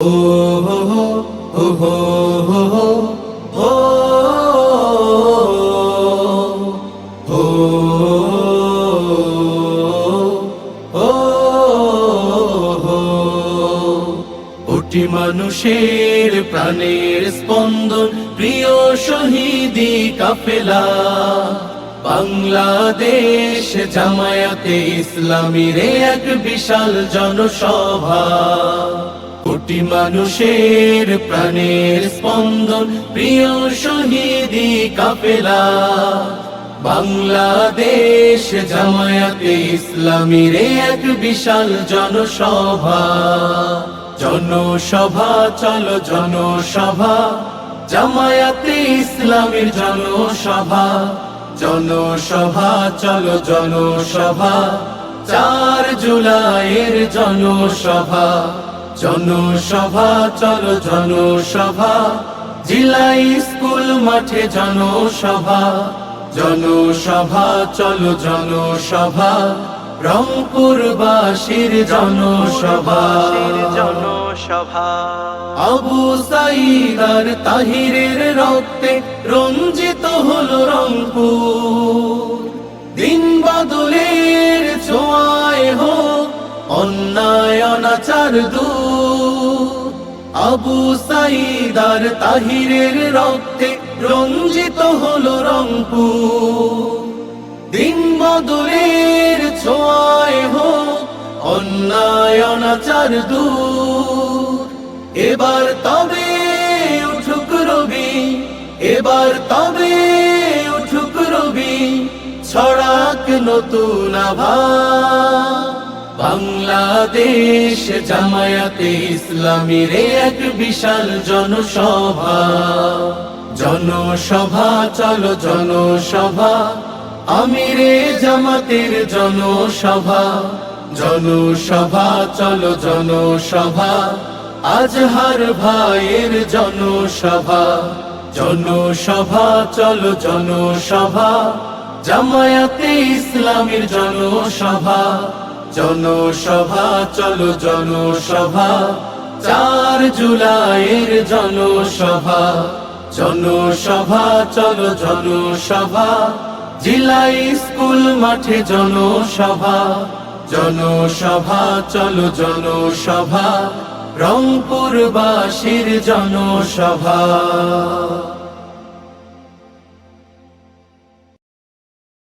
ও হো হো হো হো হো হো হো হো হো। কোটি মানুষের প্রাণের স্পন্দন, প্রিয় শহীদি কাফেলা, বাংলাদেশ জামায়াতে ইসলামীর এক বিশাল জনসভা। কোটি মানুষের প্রাণের স্পন্দন, প্রিয় শহীদি কাফেলা, বাংলাদেশ জামায়াতে ইসলামীর এক বিশাল জনসভা। জনসভা চলো জনসভা, জামায়াতে ইসলামীর জনসভা। জনসভা চলো জনসভা, 4 জুলাইয়ের জনসভা। জনসভা চলো জনসভা, জেলা স্কুল মাঠে জনসভা। জনসভা চলো জনসভা, রংপুরবাসীর জনসভা। আবু সাঈদ আর তাহিরের রক্তে রঞ্জিত হলো রংপুর। দিন বদলের ছোঁয়ায় হোক অন্যায় অনাচার দূর। আবু সাঈদ আর তাহিরের রক্তে রঞ্জিত হলো রংপুর। দিন বদলের ছোঁয়ায় হোক অন্যায় অনাচার দূর। এবার তবে উঠুক রবি, এবার তবে উঠুক রবি, ছড়াক নতুন আভা। বাংলাদেশ জামায়াতে ইসলামীর এক বিশাল জনসভা। জনসভা চলো জনসভা, আমিরে জামাতের জনসভা। জনসভা চলো জনসভা, আজহার ভাইয়ের জনসভা। জনসভা চলো জনসভা, জামায়াতে ইসলামীর জনসভা। জনসভা চলো জনসভা, 4 জুলাইয়ের জনসভা। জনসভা চলো জনসভা, জেলা স্কুল মাঠে জনসভা। জনসভা চলো জনসভা, রংপুরবাসীর জনসভা।